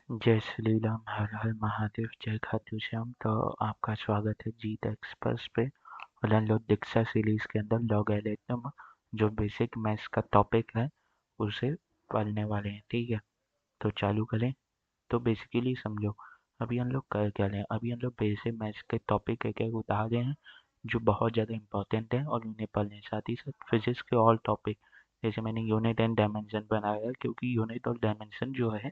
जय श्री राम, हर हर महादेव, जय खाटू श्याम। तो आपका स्वागत है जीत एक्सप्रेस पे। और हम लोग दीक्षा सीरीज के अंदर लॉगरिथम, जो बेसिक मैथ्स का टॉपिक है, उसे पढ़ने वाले हैं। ठीक है, तो चालू करें। तो बेसिकली समझो, अभी हम लोग कर क्या रहे हैं। अभी हम लोग बेसिक मैथ्स के टॉपिक एक एक उठा रहे हैं जो बहुत ज़्यादा इंपॉर्टेंट है, और उन्हें पढ़ लें। साथ ही साथ फिजिक्स के ऑल टॉपिक, जैसे मैंने यूनिट एंड डायमेंशन बनाया है, क्योंकि यूनिट और डायमेंशन जो है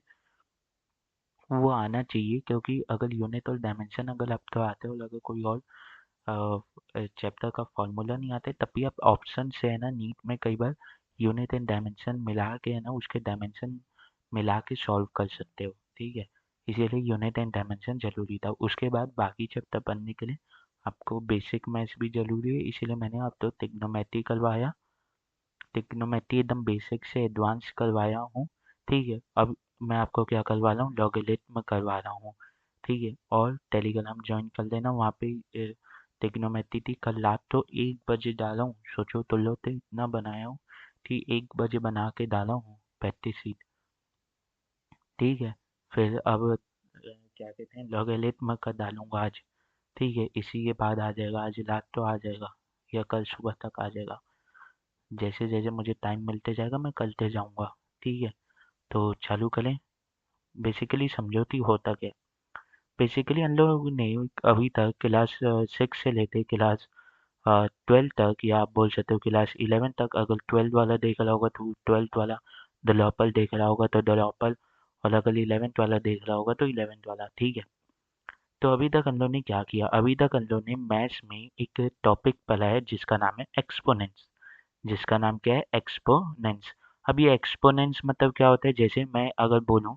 वो आना चाहिए। क्योंकि अगर यूनिट और डायमेंशन अगर आपको आते हो, और अगर कोई और चैप्टर का फॉर्मूला नहीं आता है, तब भी आप ऑप्शन से है ना, नीट में कई बार यूनिट एंड डायमेंशन मिला के है ना, उसके डायमेंशन मिला के सॉल्व कर सकते हो। ठीक है, इसीलिए यूनिट एंड डायमेंशन जरूरी था। उसके बाद बाकी चैप्टर पढ़ने के लिए आपको बेसिक मैथ्स भी जरूरी है, इसीलिए मैंने आपको ट्रिग्नोमेट्री करवाया। ट्रिग्नोमेट्री एकदम बेसिक से एडवांस करवाया हूँ। ठीक है, अब मैं आपको क्या करवा रहा हूँ, लॉगरिथम करवा रहा हूँ। ठीक है, और टेलीग्राम ज्वाइन कर लेना। वहाँ पे ट्रिग्नोमेट्री थी, कल रात तो 1 बजे डाला हूँ। सोचो तो लो, तो इतना बनाया हूँ। ठीक, 1 बजे बना के डाला हूँ प्रैक्टिस शीट। ठीक है, फिर अब क्या कहते हैं, लॉगरिथम का डालूंगा आज। ठीक है, इसी के बाद आ जाएगा, आज रात तो आ जाएगा या कल सुबह तक आ जाएगा। जैसे जैसे मुझे टाइम मिलते जाएगा मैं करते जाऊंगा। ठीक है, तो चालू करें। बेसिकली समझौती होता क्या। बेसिकली हम लोग ने अभी तक क्लास 6 से लेते क्लास 12 तक, या आप बोल सकते हो क्लास 11 तक। अगर 12 वाला देख रहा होगा तो 12 वाला, डेवलपर देख रहा होगा तो डेवलपर, और अगर 11th वाला देख रहा होगा तो 11th वाला। ठीक है, तो अभी तक हम लोग ने क्या किया। अभी तक हम लोग ने मैथ्स में एक टॉपिक पढ़ा है जिसका नाम है एक्सपोनेंट्स। जिसका नाम क्या है, एक्सपोनेंट्स। अब ये एक्सपोनेंट्स मतलब क्या होता है, जैसे मैं अगर बोलूँ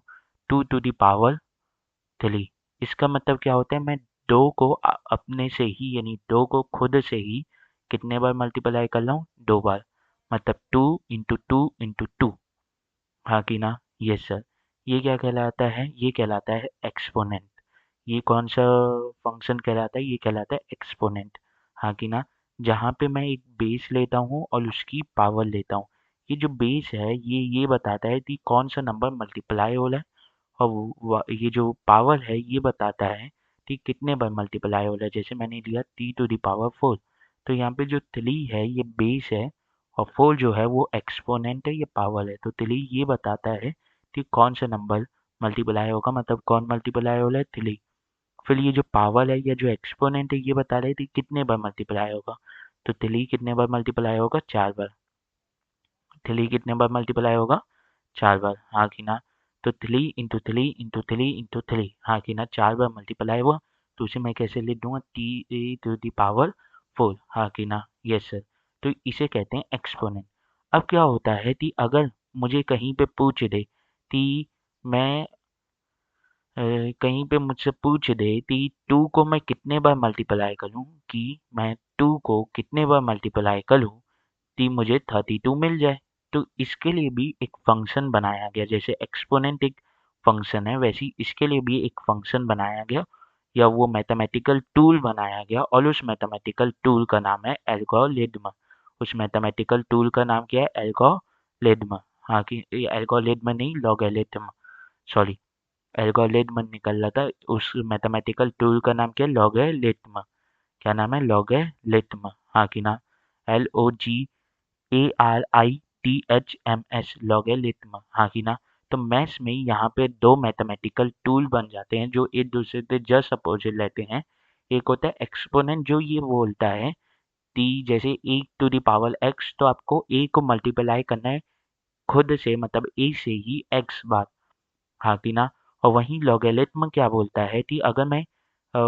2 to the power 3, इसका मतलब क्या होता है, मैं दो को अपने से ही, यानी दो को खुद से ही कितने बार मल्टीप्लाई कर रहा हूँ, 2 बार। मतलब 2 into 2 into 2। हाँ कि ना, यस सर। ये क्या कहलाता है, ये कहलाता है एक्सपोनेंट। ये कौन सा फंक्शन कहलाता है, ये कहलाता है एक्सपोनेंट। हाँ कि ना, जहाँ पे मैं एक बेस लेता हूँ और उसकी पावर लेता हूँ। ये जो बेस है, ये बताता है कि कौन सा नंबर मल्टीप्लाई हो रहा है, और ये जो पावर है ये बताता है कि कितने बार मल्टीप्लाई हो रहा है। जैसे मैंने लिया t⁴, तो यहाँ पे जो 3 है ये बेस है, और 4 जो है वो एक्सपोनेंट है, ये पावर है। तो 3 ये बताता है कि कौन सा नंबर मल्टीप्लाई होगा, मतलब कौन मल्टीप्लाई हो रहा है, 3। फिर ये जो पावर है या जो एक्सपोनेंट है ये बता रहे थे कितने बार मल्टीप्लाई होगा। तो 3 कितने बार मल्टीप्लाई होगा, 4 बार। 3 कितने बार मल्टीप्लाई होगा, 4 बार। हाँ कि ना, तो 3 into 3 into 3 into 3, हाँ कि ना, 4 बार मल्टीप्लाई हुआ। तो उसे मैं कैसे लिख दूंगा, t⁴ हाँ कि ना, यस सर। तो इसे कहते हैं एक्सपोनेंट। अब क्या होता है कि अगर मुझे कहीं पे पूछ दे कि मैं कहीं पे मुझसे पूछ दे कि 2 को मैं कितने बार मल्टीप्लाई करूं, कि मैं 2 को कितने बार मल्टीप्लाई करूं कि मुझे 32 मिल जाए। तो इसके लिए भी एक फंक्शन बनाया गया। जैसे एक्सपोनेंट एक फंक्शन है, वैसे ही इसके लिए भी एक फंक्शन बनाया गया, या वो मैथमेटिकल टूल बनाया गया, और उस मैथमेटिकल टूल का नाम है एल्गोरिथम। उस मैथमेटिकल टूल का नाम क्या है, एल्गोरिथम। हाँ कि एल्गोरिथम नहीं, लॉगरिथम, सॉरी, एल्गोरिथम निकल रहा था। उस मैथमेटिकल टूल का नाम क्या है, लॉगरिथम। क्या नाम है, लॉगरिथम। हाँ कि ना, LOGARITHMS, लॉगरिथम। हाँ कि ना। तो मैथ्स में यहाँ पे दो मैथमेटिकल टूल बन जाते हैं जो एक दूसरे से जस्ट अपोजिट रहते हैं। एक होता है एक्सपोनेंट, जो ये बोलता है कि जैसे e⁴x, तो आपको a को मल्टीप्लाई करना है खुद से, मतलब a से ही x बार। हाँ कि ना। और वहीं लॉगरिथम क्या बोलता है कि अगर मैं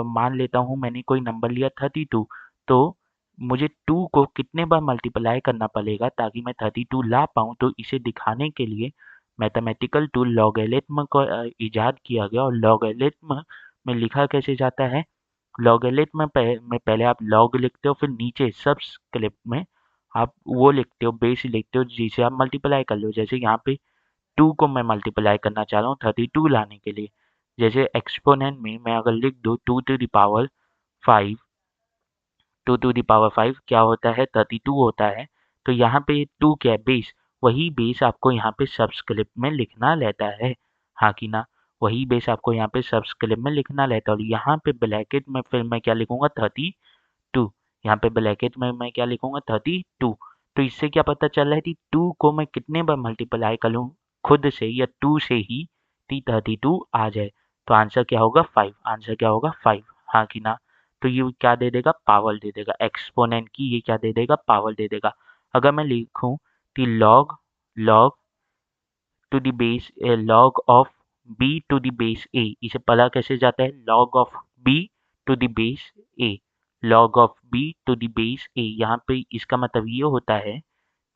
मान लेता हूँ मैंने कोई नंबर लिया 32, तो मुझे 2 को कितने बार मल्टीप्लाई करना पड़ेगा ताकि मैं 32 ला पाऊँ। तो इसे दिखाने के लिए मैथमेटिकल टूल लॉगरिथम को इजाद किया गया। और लॉगरिथम में लिखा कैसे जाता है, लॉगरिथम में पहले आप लॉग लिखते हो, फिर नीचे सबस्क्रिप्ट में आप वो लिखते हो, बेस लिखते हो, जिसे आप मल्टीप्लाई कर लो। जैसे यहाँ पे 2 को मैं मल्टीप्लाई करना चाह रहा हूँ 32 लाने के लिए। जैसे एक्सपोनेंट में मैं अगर लिख दूँ 2⁵, 2⁵ क्या होता है, 32 होता है। तो यहाँ पे 2 क्या है, बेस। वही बेस आपको यहाँ पे सबस्क्रिप्ट में लिखना रहता है। हाँ कि ना। वही बेस आपको यहाँ पे सब्सक्रिप्ट में लिखना रहता है। और यहाँ पे ब्रैकेट में फिर मैं क्या लिखूंगा 32। यहाँ पे ब्रैकेट में मैं क्या लिखूंगा 32। तो इससे क्या पता चल रहा है कि 2 को मैं कितने बार मल्टीप्लाई कर लूँ खुद से या 2 से ही 32 आ जाए। तो आंसर क्या होगा 5। आंसर क्या होगा 5। हाँ कि ना। तो ये क्या दे देगा पावर दे देगा एक्सपोनेंट की। ये क्या दे देगा पावर दे देगा। अगर मैं लिखूं कि log log to the base log of b to the base a, इसे पढ़ा कैसे जाता है log of b to the base a। log of b to the base a, यहाँ पे इसका मतलब ये होता है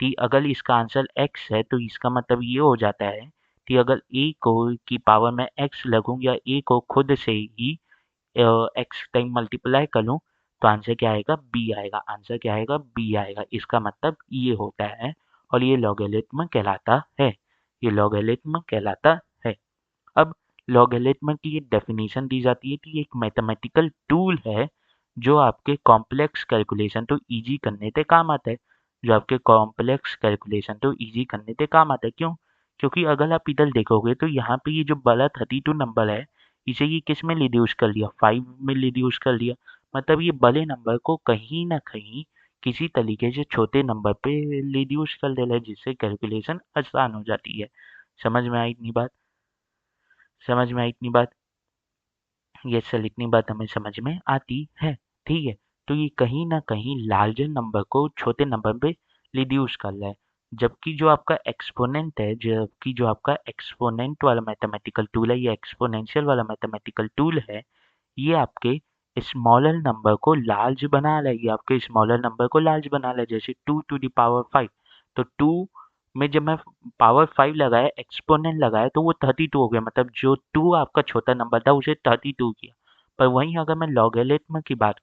कि अगर इसका आंसर x है तो इसका मतलब ये हो जाता है कि अगर a को की पावर में x लगूं या a को खुद से ही x टाइम मल्टीप्लाई कर लूं तो आंसर क्या आएगा b आएगा। आंसर क्या आएगा b आएगा। इसका मतलब ये होता है और ये लॉगरिथम कहलाता है। ये लॉगरिथम कहलाता है। अब लॉगरिथम की एक डेफिनेशन दी जाती है कि एक मैथमेटिकल टूल है जो आपके कॉम्प्लेक्स कैलकुलेशन तो इजी करने पे काम आता है। जो आपके कॉम्प्लेक्स कैलकुलेशन तो इजी करने पे काम आता है। क्यों? क्योंकि अगर आप इधर देखोगे तो यहाँ पे ये जो बड़ा 32 नंबर है इसे ये किस में रिड्यूस कर लिया 5 में रिड्यूस कर लिया। मतलब ये बड़े नंबर को कहीं ना कहीं किसी तरीके से छोटे नंबर पे रिड्यूस कर दे रहा है जिससे कैलकुलेशन आसान हो जाती है। समझ में आई इतनी बात? समझ में आई इतनी बात? ये सर इतनी बात हमें समझ में आती है। ठीक है। तो ये कहीं ना कहीं लार्जर नंबर को छोटे नंबर पे रिड्यूस कर रहा है। जबकि जो आपका एक्सपोनेंट है जबकि जो आपका एक्सपोनेंट वाला मैथमेटिकल टूल है या एक्सपोनेंशियल वाला मैथमेटिकल टूल है ये आपके स्मॉलर नंबर को लार्ज बना रहा है। ये आपके स्मॉलर नंबर को लार्ज बना रहा है। जैसे 2 टू द पावर 5। तो 2 में जब मैं पावर 5 लगाया एक्सपोनेंट लगाया तो वो 32 हो गया। मतलब जो 2 आपका छोटा नंबर था उसे 32 किया। पर वहीं अगर मैं लॉगरिथम की बात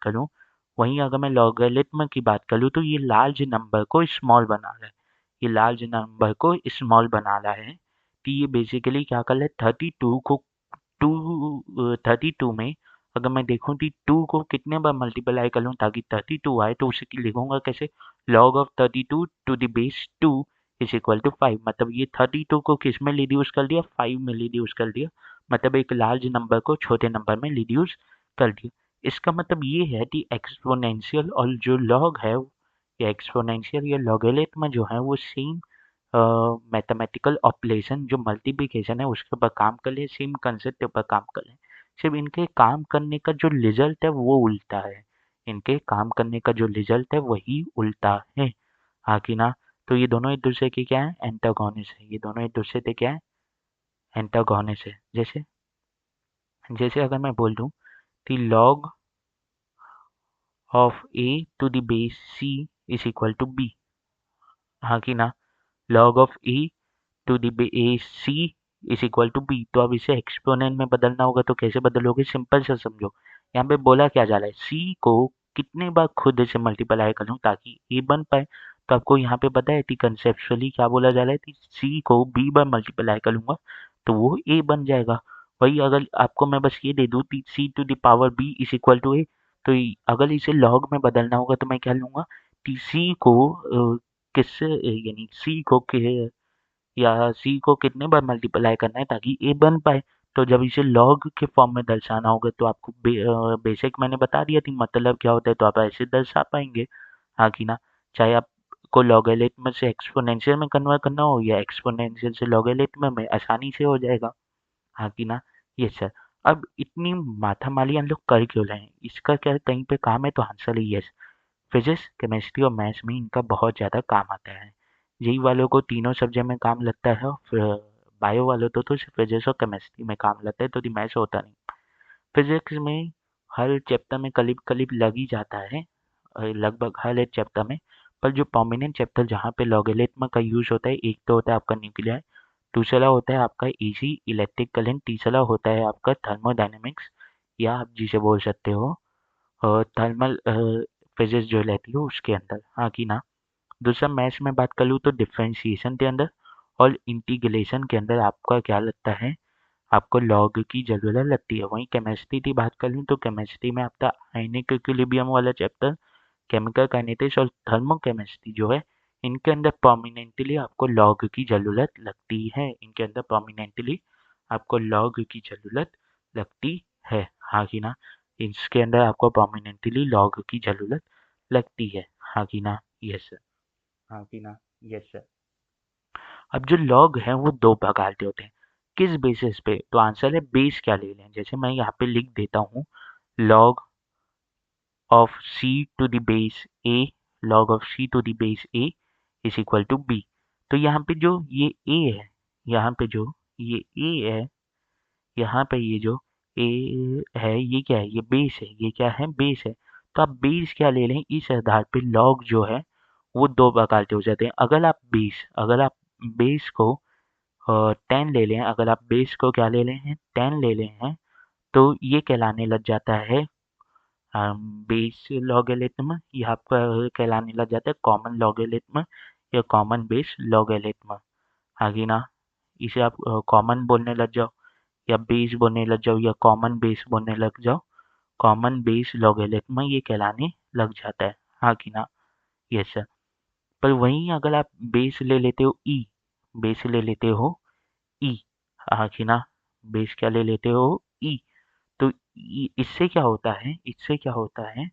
करूं तो ये लार्ज नंबर को स्मॉल बना रहा है। ये लार्ज नंबर को स्मॉल बना रहा है। कि ये बेसिकली क्या कर रहा है 32 को 32 में अगर मैं देखूं कि 2 को कितने बार मल्टीप्लाई कर लूं ताकि 32 आए तो उसे लिखूंगा कैसे log of 32 to the base 2 is equal to 5। मतलब ये 32 को किस में रिड्यूस कर दिया 5 में रिड्यूस कर दिया। मतलब एक लार्ज नंबर को छोटे नंबर में रिड्यूस कर दिया। इसका मतलब ये है कि एक्सपोनेंशियल और जो लॉग है या एक्सपोनेंशियल या लॉगरिथम जो है वो सेम मैथमेटिकल ऑपरेशन जो मल्टीप्लिकेशन है उसके ऊपर काम कर ले। सेम कंसेप्ट के ऊपर काम कर ले। सिर्फ इनके काम करने का जो रिजल्ट है वो उल्टा है। इनके काम करने का जो रिजल्ट है वही उल्टा है। हाँ कि ना। तो ये दोनों एक दूसरे के क्या है एंटागोनिस्ट है। ये दोनों एक दूसरे के क्या है एंटागोनिस्ट है। जैसे जैसे अगर मैं बोल दूं कि log of a to the base c is equal to b। हाँ कि ना। log of a to the base c is equal to b। तो अब इसे एक्सपोनेंट में बदलना होगा तो कैसे बदलोगे सिंपल से समझो। यहाँ पे बोला क्या जा रहा है c को कितने बार खुद से मल्टीप्लाई करूँ ताकि a बन पाए। तो आपको यहाँ पे पता है कि कंसेप्चुअली क्या बोला जा रहा है कि c को b बार मल्टीप्लाई करूंगा तो वो a बन जाएगा। वही अगर आपको मैं बस ये दे दूँ कि c to the power b is equal to a तो अगर इसे log में बदलना होगा तो मैं क्या लूंगा कि c को किससे यानी सी को कितने बार मल्टीप्लाई करना है ताकि ए बन पाए। तो जब इसे लॉग के फॉर्म में दर्शाना होगा तो आपको बेसिक मैंने बता दिया थी मतलब क्या होता है तो आप ऐसे दर्शा पाएंगे। हाँ कि ना। चाहे आपको लॉगरिथम से एक्सपोनेंशियल में कन्वर्ट करना हो या एक्सपोनेंशियल से लॉगरिथम में आसानी से हो जाएगा। हाँ कि ना। ये सर। अब इतनी माथामाली हम लोग कर क्यों रहे हैं इसका क्या कहीं पे काम है तो आंसर है यस। फिजिक्स केमिस्ट्री और मैथ्स में इनका बहुत ज़्यादा काम आता है। यही वालों को तीनों सब्जेक्ट में काम लगता है और फिर बायो वालों तो सिर्फ फिजिक्स और केमिस्ट्री में काम लगता है तो मैथ्स होता नहीं। फिजिक्स में हर चैप्टर में करीब करीब लग ही जाता है लगभग हर एक चैप्टर में। पर जो प्रोमिनेंट चैप्टर जहाँ पे लॉगरिथम का यूज होता है एक तो होता है आपका न्यूक्लियर। दूसरा होता है आपका एसी इलेक्ट्रिक करंट। तीसरा होता है आपका थर्मोडायनेमिक्स या आप जिसे बोल सकते हो थर्मल फिजिक्स जो रहती है उसके अंदर। हाँ कि ना। दूसरा मैथ्स में बात कर लूँ तो डिफरेंशिएशन के अंदर और इंटीग्रेशन के अंदर आपका क्या लगता है आपको लॉग की ज़रूरत लगती है। वहीं केमिस्ट्री की बात कर लूँ तो केमिस्ट्री में आपका आयनिक इक्विलिब्रियम वाला चैप्टर केमिकल काइनेटिक्स और थर्मोकेमिस्ट्री जो है इनके अंदर प्रोमिनेंटली आपको लॉग की ज़रूरत लगती है। इनके अंदर प्रोमिनेंटली आपको लॉग की ज़रूरत लगती है, हाँ कि ना? इसके अंदर आपको प्रोमिनेंटली लॉग की ज़रूरत लगती है, हाँ कि ना? यस सर, हाँ कि ना? Yes sir. अब जो लॉग हैं वो 2 प्रकार के होते हैं। किस बेसिस पे? तो आंसर है बेस क्या ले लें? जैसे मैं यहाँ पे लिख देता हूँ log of c to the base a, log of c to the base a is equal to b। तो यहाँ पे जो ये a है, यहाँ पे जो ये a है, यहाँ पे ये जो a है, ये क्या है? ये बेस है। ये क्या है? बेस है। तो आप बेस क्या ले लें? इस आधार पे लॉग जो है वो 2 प्रकार के हो जाते हैं। अगर आप बेस को 10 ले लें, अगर आप बेस को क्या ले लें हैं? 10 ले लें हैं, तो ये कहलाने लग जाता है बेस लॉगरिथम, ये आपका कहलाने लग जाता है कॉमन लॉगरिथम या कॉमन बेस लॉगरिथम, आगे ना? इसे आप कॉमन बोलने लग जाओ या बेस बोलने लग जाओ या कॉमन बेस बोलने लग जाओ, कॉमन बेस लॉगरिथम ये कहलाने लग जाता है, हाँ कि ना? Yes sir. पर वहीं अगर आप बेस ले लेते हो ई, बेस ले लेते हो ई, हाँ कि ना? बेस क्या ले लेते हो? ई। तो इससे क्या होता है? इससे क्या होता है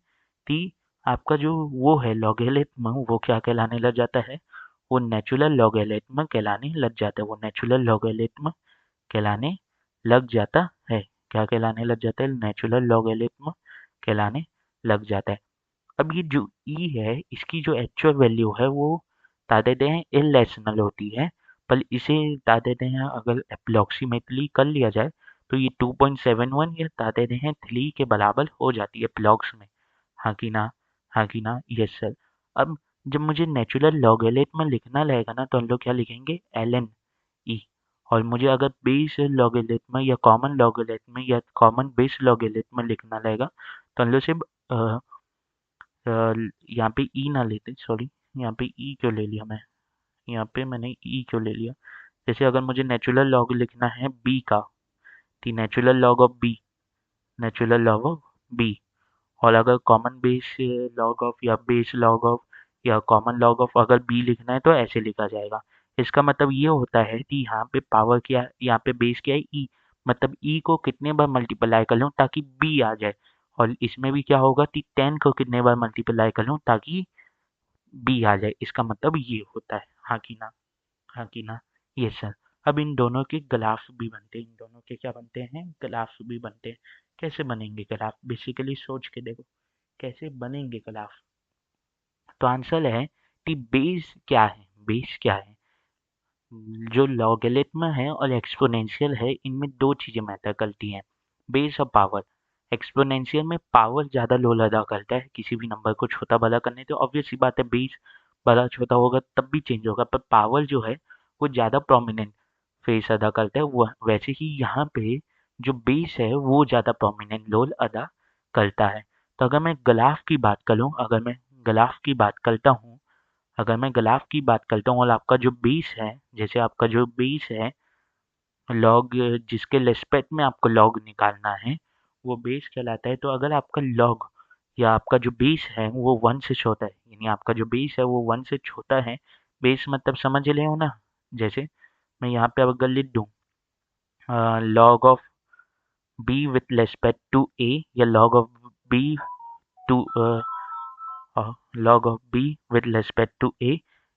कि आपका जो वो है लॉगरिथम, वो क्या कहलाने लग जाता है? वो नेचुरल लॉगरिथम कहलाने लग जाता है। वो नेचुरल लॉगरिथम कहलाने लग जाता है। क्या कहलाने लग जाता है? नेचुरल लॉगरिथम कहलाने लग जाता है। अब ये जो ई है, इसकी जो एक्चुअल वैल्यू है वो बता देते हैं इरेशनल होती है, पर इसे बता देते हैं अगर अप्रोक्सीमेटली कर लिया जाए तो ये 2.71 या बता देते हैं 3 के बराबर हो जाती है अप्रोक्स में, हाँ कि ना? हाँ कि ना? Yes sir. अब जब मुझे नेचुरल लॉगरिथम लिखना रहेगा ना, तो हम लोग क्या लिखेंगे? ln ई। और मुझे अगर बेस लॉगरिथम या कॉमन लॉगरिथम या कॉमन बेस लॉगरिथम लिखना रहेगा, तो हम लोग सिर्फ यहाँ पे ई ना लेते, सॉरी, यहाँ पे ई क्यों ले लिया मैं? यहाँ पे मैंने ई क्यों ले लिया? जैसे अगर मुझे नेचुरल लॉग लिखना है बी का, तो natural log of B, natural log of B. और अगर कॉमन बेस लॉग ऑफ या बेस लॉग ऑफ या कॉमन लॉग ऑफ अगर बी लिखना है तो ऐसे लिखा जाएगा। इसका मतलब ये होता है कि यहाँ पे पावर क्या, यहाँ पे बेस क्या है? ई। मतलब ई को कितने बार मल्टीप्लाई कर लूँ ताकि बी आ जाए, और इसमें भी क्या होगा कि 10 को कितने बार मल्टीप्लाई कर लूँ ताकि बी आ जाए। इसका मतलब ये होता है, हाँ कि ना? हाँ कि ना? ये सर। अब इन दोनों के ग्राफ भी बनते हैं, इन दोनों के क्या बनते हैं? ग्राफ भी बनते हैं। कैसे बनेंगे ग्राफ? बेसिकली सोच के देखो कैसे बनेंगे ग्राफ। तो आंसर है कि बेस क्या है? बेस क्या है? जो लॉगरिथम है और एक्सपोनेंशियल है, इनमें दो चीजें मैटर करती हैं, बेस और पावर। एक्सपोनेंशियल में पावर ज्यादा रोल अदा करता है किसी भी नंबर को छोटा बड़ा करने, तो ऑब्वियस सी बात है बेस बड़ा छोटा होगा तब भी चेंज होगा, पर पावर जो है वो ज्यादा प्रोमिनेंट फेस अदा करता है। वो वैसे ही यहाँ पे जो बेस है वो ज्यादा प्रोमिनेंट रोल अदा करता है। तो अगर मैं ग्राफ की बात करूँ, अगर मैं ग्राफ की बात करता हूँ, अगर मैं ग्राफ की बात करता हूँ और आपका जो बेस है, जैसे आपका जो बेस है लॉग, जिसके रिस्पेक्ट में आपको लॉग निकालना है वो बेस कहलाता है। तो अगर आपका लॉग या आपका जो बेस है वो 1 से छोटा है, यानी आपका जो बेस है वो 1 से छोटा है, बेस मतलब समझ रहे हो ना? जैसे मैं यहाँ पे अगर लिख दूँ log of B with respect to A या log of B to log of b with respect to a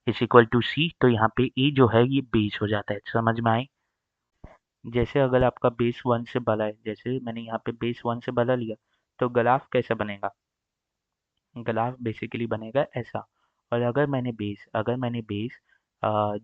is equal to c, तो यहाँ पे a जो है ये बेस हो जाता है। समझ में आए? जैसे अगर आपका बेस 1 से बड़ा है, जैसे मैंने यहाँ पे बेस 1 से बड़ा लिया, तो ग्राफ कैसा बनेगा? ग्राफ बेसिकली बनेगा ऐसा। और अगर मैंने बेस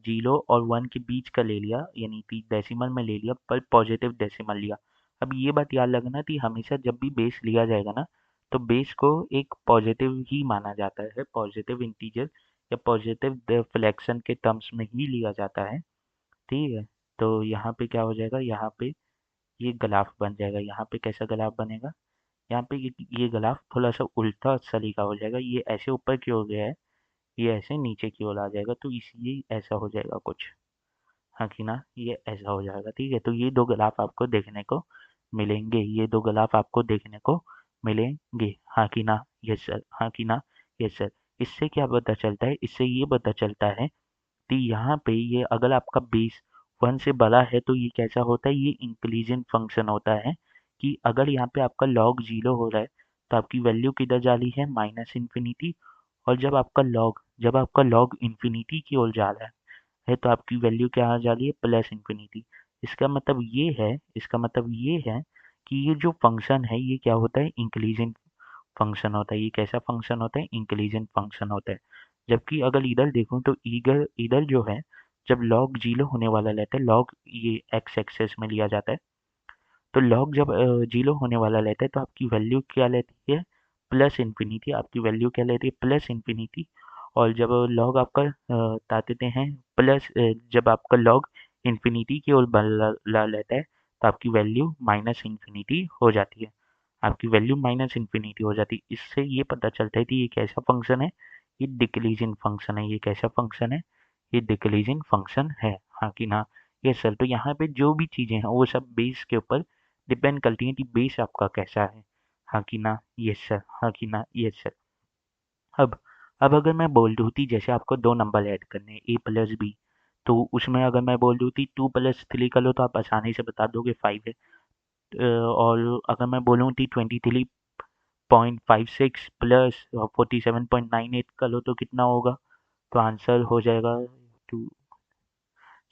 0 और 1 के बीच का ले लिया, यानी कि डेसिमल में ले लिया पर पॉजिटिव डेसिमल लिया। अब ये बात याद रखना कि हमेशा जब भी बेस लिया जाएगा ना, तो बेस को एक पॉजिटिव ही माना जाता है, पॉजिटिव इंटीजर या पॉजिटिव फ्रैक्शन के टर्म्स में ही लिया जाता है, ठीक है? तो यहाँ पे क्या हो जाएगा? यहाँ पे ये ग्राफ बन जाएगा। यहाँ पे कैसा ग्राफ बनेगा? यहाँ पे ये ग्राफ थोड़ा सा उल्टा सलीका हो जाएगा, ये ऐसे ऊपर की ओर गया है, ये ऐसे नीचे की ओर आ जाएगा, तो इसलिए ऐसा हो जाएगा कुछ, हाँ कि ना? ये ऐसा हो जाएगा, ठीक है? तो ये दो ग्राफ आपको देखने को मिलेंगे, ये दो ग्राफ आपको देखने को मिलेंगे, हाँ कि ना? यस सर, हाँ कि ना? Yes sir. इससे क्या पता चलता है? इससे ये पता चलता है कि यहाँ पे ये अगर आपका बेस 1 से बड़ा है तो ये कैसा होता है, ये इंक्रीजिंग फंक्शन होता है कि अगर यहाँ पे आपका log 0 हो रहा है तो आपकी वैल्यू किधर जा रही है, माइनस इन्फिनिटी। और जब आपका log इन्फिनिटी की ओर जा रहा है तो आपकी वैल्यू क्या आ जा रही है, प्लस इन्फिनिटी। इसका मतलब ये है कि ये जो फंक्शन है ये क्या होता है, इंक्रीजिंग फंक्शन होता है। ये कैसा फंक्शन होता है, इंक्रीजिंग फंक्शन होता है। जबकि अगर इधर देखूं तो इधर इधर जो है, जब log 0 होने वाला रहता है, log ये एक्स एक्सेस में लिया जाता है, तो log जब 0 होने वाला रहता है तो आपकी वैल्यू क्या लेती है, प्लस इन्फिनिटी। आपकी वैल्यू क्या लेती है, प्लस इन्फिनिटी। और जब log आपका बता देते हैं प्लस, जब आपका log इन्फिनिटी की ओर बढ़ रहता है तो आपकी वैल्यू माइनस इन्फिनिटी हो जाती है। आपकी वैल्यू माइनस इन्फिनिटी हो जाती है। इससे ये पता चलता है कि ये कैसा फंक्शन है, ये डिक्रीजिंग फंक्शन है। ये कैसा फंक्शन है, ये डिक्रीजिंग फंक्शन है, हाँ कि ना। Yes sir. तो यहाँ पे जो भी चीज़ें हैं वो सब बेस के ऊपर डिपेंड करती हैं कि बेस आपका कैसा है, हाँ कि ना। यस सर, हाँ कि ना। Yes sir. अब अब अगर मैं बोल दूँ कि जैसे आपको दो नंबर ऐड करने हैं, ए प्लस बी, तो उसमें अगर मैं बोल दूँ कि 2 + 3 कर लो तो आप आसानी से बता दोगे 5 है। और अगर मैं बोलूँ कि 23.56 प्लस 47.98 कर लो तो कितना होगा, तो आंसर हो जाएगा टू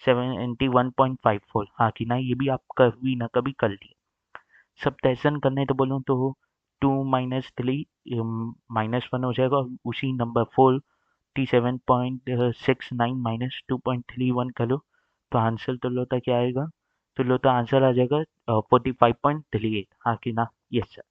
71.54, हाँ कि ना। ये भी आप कभी ना कभी कर लिए। सब्ट्रैक्शन करने तो बोलूँ तो 2 - 3 -1 हो जाएगा, और उसी नंबर 47.69 -2.31 कर लो तो आंसर तो लोटा क्या आएगा, तो लोटा आंसर आ जाएगा 45.38, हाँ कि ना। Yes sir.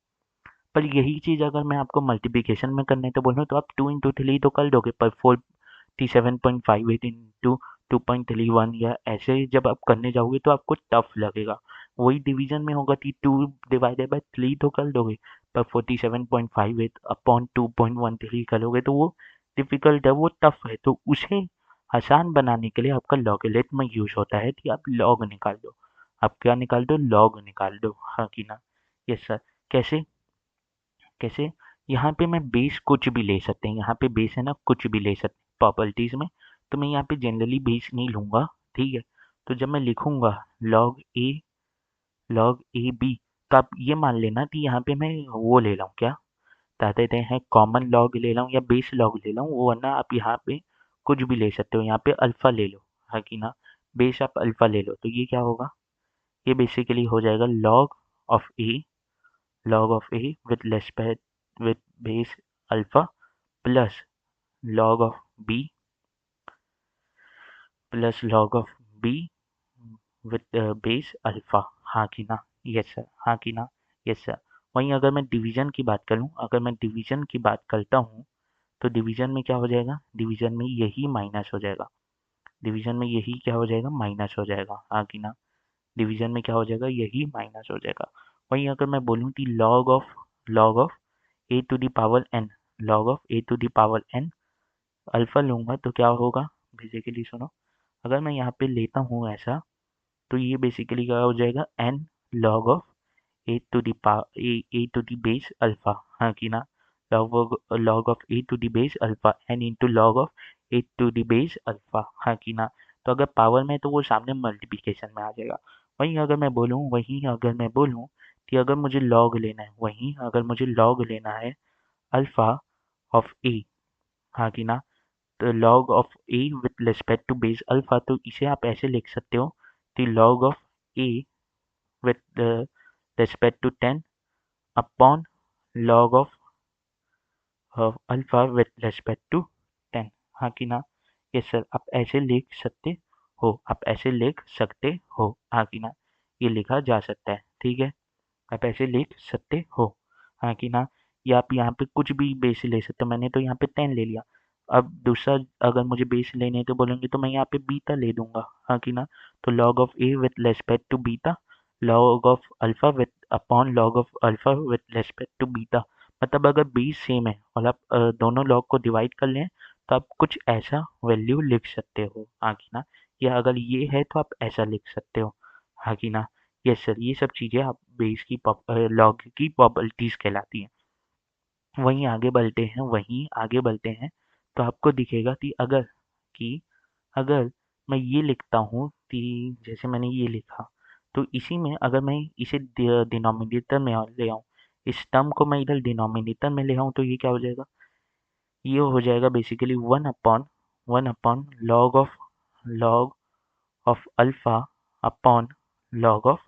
पर यही चीज़ अगर मैं आपको मल्टीप्लिकेशन में करने तो बोलूँ तो आप 2 × 3 तो कर दोगे, पर 47.58 इंटू 2.31 या ऐसे जब आप करने जाओगे तो आपको टफ लगेगा। वही डिवीजन में होगा कि 2/3 तो कर दोगे, पर 47.58 अपॉन 2.13 करोगे तो वो डिफिकल्ट है, वो टफ है। तो उसे आसान बनाने के लिए आपका लॉगरिथम यूज होता है कि आप लॉग निकाल दो। आप क्या निकाल दो, लॉग निकाल दो, हाँ कि ना। Yes sir. कैसे, कैसे, यहाँ पे मैं बेस कुछ भी ले सकते हैं, यहाँ पे बेस है ना, कुछ भी ले सकते हैं प्रॉपर्टीज में। तो मैं यहाँ पे जनरली बेस नहीं लूंगा, ठीक है। तो जब मैं लिखूंगा log a b, तो आप ये मान लेना कि यहाँ पे मैं वो ले रहा हूँ, क्या बता देते हैं, कॉमन लॉग ले रहा हूँ या बेस लॉग ले रहा हूँ, वरना आप यहाँ पे कुछ भी ले सकते हो। यहाँ पे अल्फा ले लो, हाँ कि ना। बेस आप अल्फा ले लो तो ये क्या होगा, ये बेसिकली हो जाएगा log of a with respect with base alpha plus log of b plus log of b with base alpha, हाँ कि ना। यस सर, हाँ कि ना। Yes sir. वहीं अगर मैं डिवीजन की बात करूं, अगर मैं डिवीजन की बात करता हूं तो डिवीजन में क्या हो जाएगा, डिवीजन में यही माइनस हो जाएगा। डिवीजन में यही क्या हो जाएगा, माइनस हो जाएगा, हाँ कि ना। डिवीजन में क्या हो जाएगा, यही माइनस हो जाएगा। वहीं अगर मैं बोलूँ कि log of a to the power n, log of a to the power n alpha लूंगा तो क्या होगा, बेसिकली सुनो। अगर मैं यहाँ पे लेता हूँ ऐसा, तो ये बेसिकली क्या हो जाएगा, n log of a to the base alpha, हाँ कि ना। log of a to the base alpha n into log of a to the base alpha, हाँ कि ना। तो अगर पावर में तो वो सामने मल्टीप्लिकेशन में आ जाएगा। वहीं अगर मैं बोलूँ कि अगर मुझे लॉग लेना है, वहीं अगर मुझे लॉग लेना है अल्फा ऑफ ए, हाँ कि ना। तो log of a with respect to base alpha, तो इसे आप ऐसे लिख सकते हो कि log of a with respect to 10 upon log of alpha with respect to 10, हाँ कि ना। Yes sir. आप ऐसे लिख सकते हो, आप ऐसे लिख सकते हो, हाँ कि ना। ये लिखा जा सकता है, ठीक है। आप ऐसे लिख सकते हो, हाँ कि ना। या आप यहाँ पे कुछ भी बेस ले सकते हो। मैंने तो यहाँ पे 10 ले लिया। अब दूसरा अगर मुझे बेस लेने तो बोलेंगे तो मैं यहाँ पे बीटा ले दूंगा, हाँ कि ना। तो log of a with respect to beta, log of alpha with upon log of alpha with respect to beta. मतलब अगर बेस सेम है और आप दोनों log को डिवाइड कर लें तो आप कुछ ऐसा वैल्यू लिख सकते हो, हाँ कि ना। या अगर ये है तो आप ऐसा लिख सकते हो, हाँ कि ना। Yes sir. ये सब चीज़ें आप बेस की लॉग की प्रॉपर्टीज कहलाती हैं। वहीं आगे बढ़ते हैं तो आपको दिखेगा कि अगर मैं ये लिखता हूँ जैसे मैंने ये लिखा, तो इसी में अगर मैं इसे डिनोमिनेटर में ले आऊँ, इस टर्म को मैं इधर डिनोमिनेटर में ले आऊँ, तो ये क्या हो जाएगा, ये हो जाएगा basically one upon log of alpha upon log of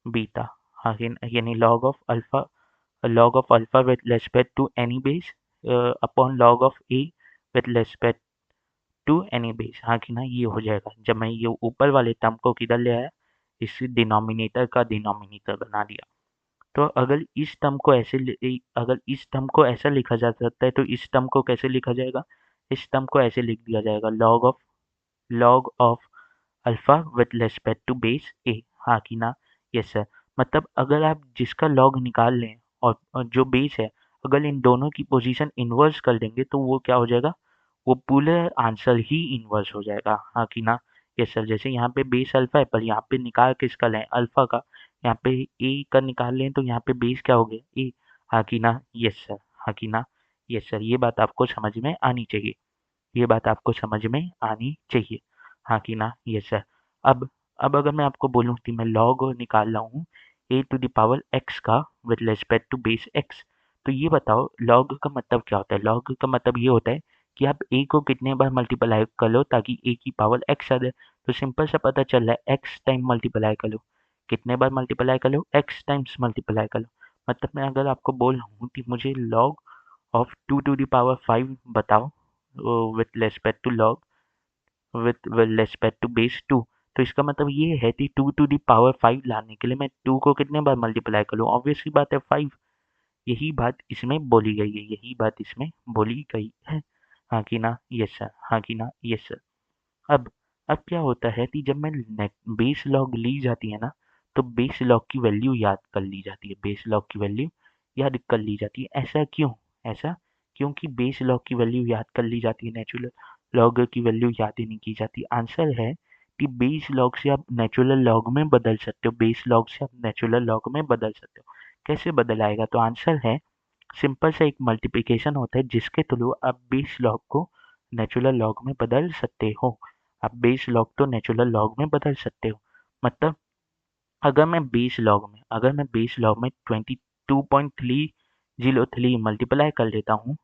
beta. हाँ, यानी log of alpha with respect to any base upon log of A with respect to any base. हाँ कि ना, ये हो जाएगा जब मैं ये ऊपर वाले टर्म को किधर ले आया, इस डिनोमिनेटर का डिनोमिनेटर बना दिया। तो अगर इस टर्म को ऐसा लिखा जा सकता है, तो इस टर्म को कैसे लिखा जाएगा, इस टर्म को ऐसे लिख दिया जाएगा, log of alpha with respect to base A. हाँ कि ना, यस सर। मतलब अगर आप जिसका लॉग निकाल लें और जो बेस है, अगर इन दोनों की पोजीशन इन्वर्स कर देंगे, तो वो क्या हो जाएगा, वो पूरे आंसर ही इन्वर्स हो जाएगा। हाँ कि ना, यस सर। जैसे यहाँ पे बेस अल्फा है, पर यहाँ पे निकाल किसका लें, अल्फा का। यहाँ पे ए का निकाल लें, तो यहाँ पे बेस क्या हो गया, ए। हाँ कि ना, यस सर। हाँ कि ना, यस सर। ये बात आपको समझ में आनी चाहिए, ये बात आपको समझ में आनी चाहिए। हाँ कि ना, यस सर। अब अब अगर मैं आपको बोलूँ कि मैं लॉग निकाल रहा हूँ A to the power X का with respect to base X, तो ये बताओ लॉग का मतलब क्या होता है। लॉग का मतलब ये होता है कि आप ए को कितने बार मल्टीप्लाई कर लो ताकि ए की पावर एक्स आ जाए। तो सिंपल सा पता चल रहा है, एक्स टाइम मल्टीप्लाई कर लो, कितने बार मल्टीप्लाई कर लो, एक्स टाइम्स मल्टीप्लाई कर लो। मतलब मैं अगर आपको बोल रहा हूँ कि मुझे log of 2 to the power 5 बताओ with respect to log with respect to base 2, तो इसका मतलब ये है कि 2 to the power 5 लाने के लिए मैं 2 को कितने बार मल्टीप्लाई करूँ, ऑब्वियस सी बात है 5। यही बात इसमें बोली गई है, यही बात इसमें बोली गई है। हाँ कि ना, यस सर। हाँ कि ना, यस सर। अब अब क्या होता है कि जब मैं बेस लॉग ली जाती है ना, तो बेस लॉग की वैल्यू याद कर ली जाती है, बेस लॉग की वैल्यू याद कर ली जाती है। ऐसा क्यों, ऐसा क्योंकि बेस लॉग की वैल्यू याद कर ली जाती है, नेचुरल लॉग की वैल्यू याद ही नहीं की जाती। आंसर है कि बेस लॉग से आप नेचुरल लॉग में बदल सकते हो, बेस लॉग से आप नेचुरल लॉग में बदल सकते हो। कैसे बदल आएगा, तो आंसर है सिंपल सा एक मल्टीप्लिकेशन होता है जिसके थ्रू आप बेस लॉग को नेचुरल लॉग में बदल सकते हो। आप बेस लॉग तो नेचुरल लॉग में बदल सकते हो। मतलब अगर मैं बेस लॉग में 22.303 मल्टीप्लाई कर लेता हूँ,